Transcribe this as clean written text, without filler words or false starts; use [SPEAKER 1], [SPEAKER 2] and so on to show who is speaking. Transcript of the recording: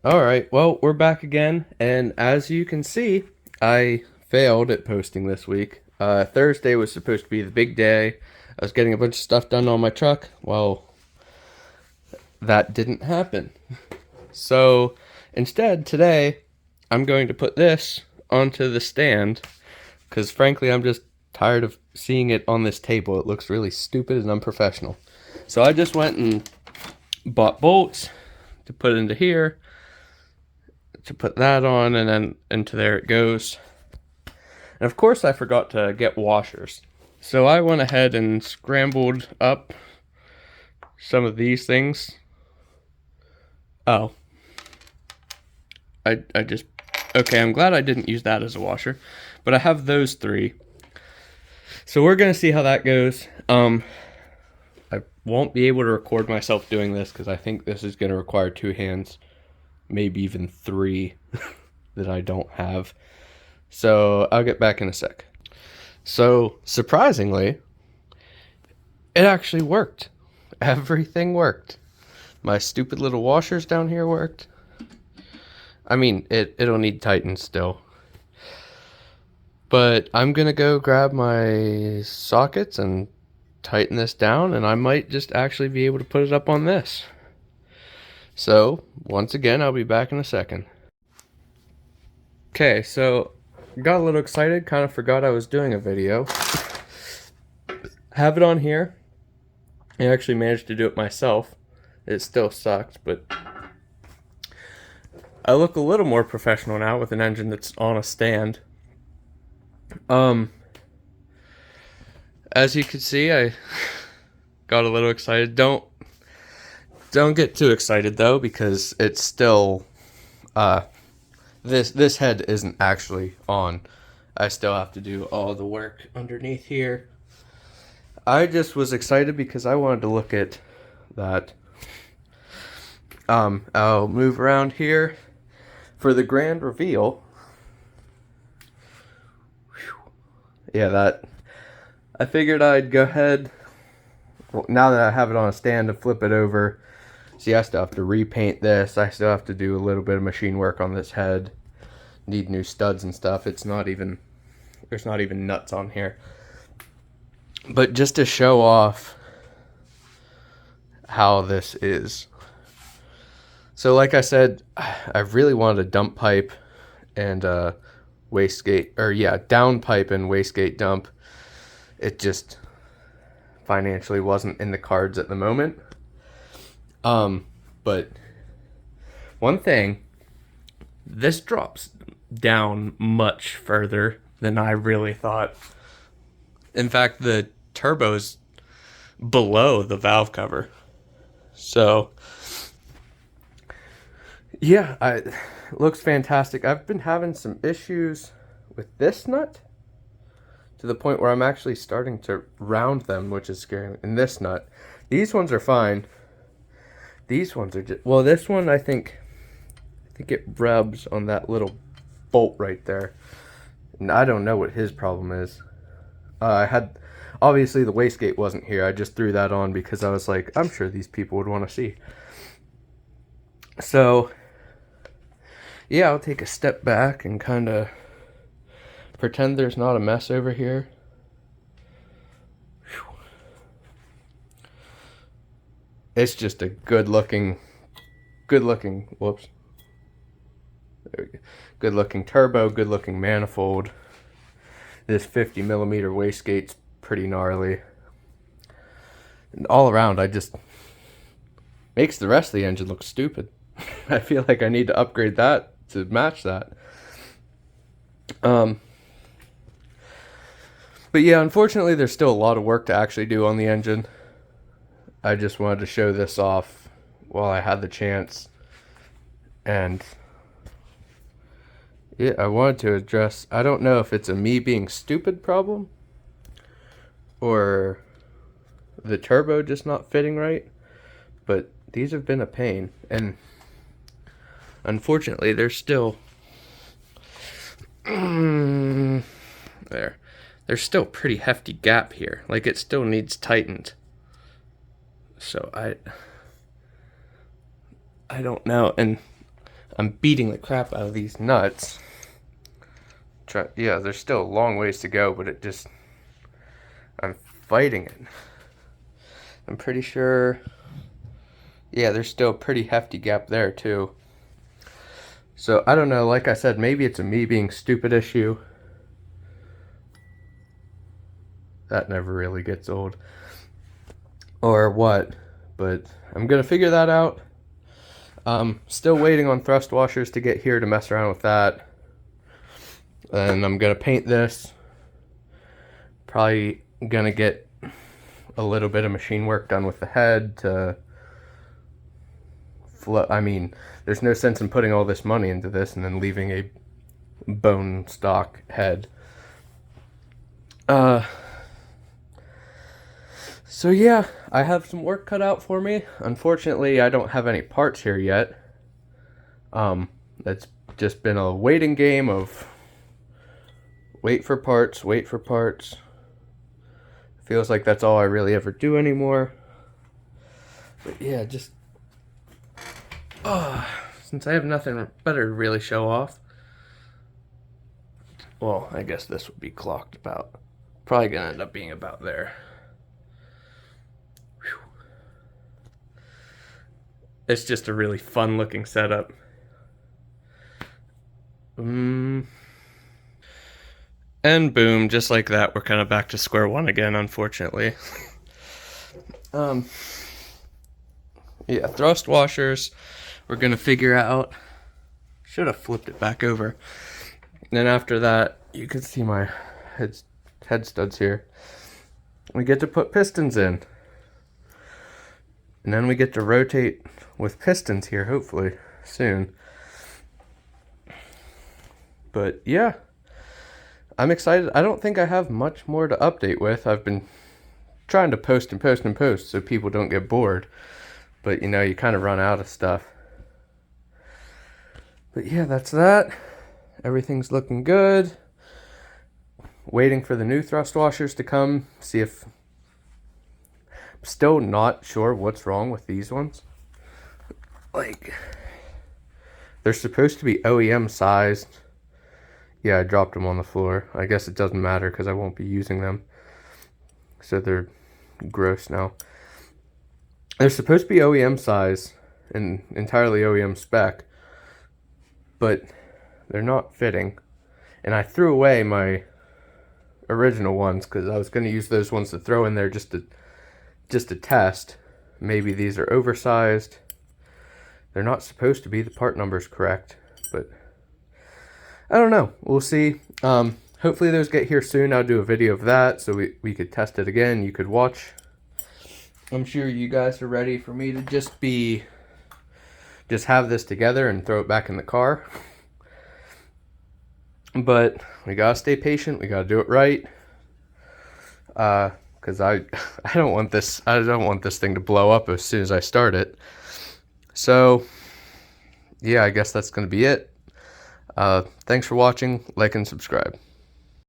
[SPEAKER 1] Alright, well, we're back again, and as you can see, I failed at posting this week. Thursday was supposed to be the big day. I was getting a bunch of stuff done on my truck. Well, that didn't happen. So, instead, today, I'm going to put this onto the stand, because frankly, I'm just tired of seeing it on this table. It looks really stupid and unprofessional. So I just went and bought bolts to put into here, to put that on, and then into there it goes. And of course I forgot to get washers. So I went ahead and scrambled up some of these things. Oh. I just... Okay, I'm glad I didn't use that as a washer. But I have those three. So we're going to see how that goes. I won't be able to record myself doing this because I think this is going to require two hands. Maybe even three that I don't have. So I'll get back in a sec. So surprisingly, it actually worked. Everything worked. My stupid little washers down here worked. I mean, it'll need tighten still. But I'm gonna go grab my sockets and tighten this down, and I might just actually be able to put it up on this. So, once again, I'll be back in a second. Okay, so got a little excited, kind of forgot I was doing a video. Have it on here. I actually managed to do it myself. It still sucked, but I look a little more professional now with an engine that's on a stand. As you can see, I got a little excited. Don't get too excited though, because it's still this head isn't actually on. I still have to do all the work underneath here. I just was excited because I wanted to look at that. I'll move around here for the grand reveal. Whew. Yeah, that. I figured I'd go ahead, well, now that I have it on a stand, to flip it over. See, I still have to repaint this. I still have to do a little bit of machine work on this head. Need new studs and stuff. There's not even nuts on here. But just to show off how this is. So like I said, I really wanted a dump pipe and a wastegate, or yeah, down pipe and wastegate dump. It just financially wasn't in the cards at the moment. But one thing, this drops down much further than I really thought. In fact, the turbo's below the valve cover. So, yeah, it looks fantastic. I've been having some issues with this nut to the point where I'm actually starting to round them, which is scary. And this nut, these ones are fine. These ones are just, well, this one I think it rubs on that little bolt right there. And I don't know what his problem is. I had, obviously the wastegate wasn't here. I just threw that on because I was like, I'm sure these people would want to see. So, yeah, I'll take a step back and kind of pretend there's not a mess over here. Whew. It's just a good looking, whoops. There we go. Good looking turbo, good looking manifold. This 50mm wastegate's pretty gnarly. And all around, I just makes the rest of the engine look stupid. I feel like I need to upgrade that to match that. But yeah, unfortunately, there's still a lot of work to actually do on the engine. I just wanted to show this off while I had the chance. And yeah, I wanted to address, I don't know if it's a me being stupid problem or the turbo just not fitting right, but these have been a pain. And unfortunately, there's still there's still a pretty hefty gap here. Like, it still needs tightened. So I don't know. And I'm beating the crap out of these nuts. Yeah, there's still a long ways to go, but I'm fighting it. I'm pretty sure, yeah, there's still a pretty hefty gap there too. So I don't know, like I said, maybe it's a me being stupid issue. That never really gets old. Or what, but I'm gonna figure that out. Still waiting on thrust washers to get here to mess around with that. And I'm gonna paint this. Probably gonna get a little bit of machine work done with the head to I mean, there's no sense in putting all this money into this and then leaving a bone stock head. So yeah, I have some work cut out for me. Unfortunately, I don't have any parts here yet. It's just been a waiting game of wait for parts. Feels like that's all I really ever do anymore. But yeah, just since I have nothing better to really show off. Well, I guess this would be clocked about. Probably gonna end up being about there. Whew. It's just a really fun looking setup. And boom, just like that, we're kind of back to square one again, unfortunately. Yeah, thrust washers, we're gonna figure out. Should have flipped it back over. And then after that, you can see my head studs here. We get to put pistons in. And then we get to rotate with pistons here, hopefully, soon. But yeah, I'm excited. I don't think I have much more to update with. I've been trying to post so people don't get bored. But you know, you kind of run out of stuff. But yeah, that's that. Everything's looking good. Waiting for the new thrust washers to come. See if... I'm still not sure what's wrong with these ones. Like, they're supposed to be OEM sized. Yeah, I dropped them on the floor. I guess it doesn't matter because I won't be using them. So they're gross now. They're supposed to be OEM size and entirely OEM spec, but they're not fitting. And I threw away my original ones because I was going to use those ones to throw in there just to test. Maybe these are oversized. They're not supposed to be. The part number's correct, but I don't know. We'll see. Hopefully those get here soon. I'll do a video of that so we could test it again. You could watch. I'm sure you guys are ready for me to just have this together and throw it back in the car. But we gotta stay patient. We gotta do it right. Because I don't want this thing to blow up as soon as I start it. So yeah, I guess that's gonna be it. Thanks for watching. Like and subscribe.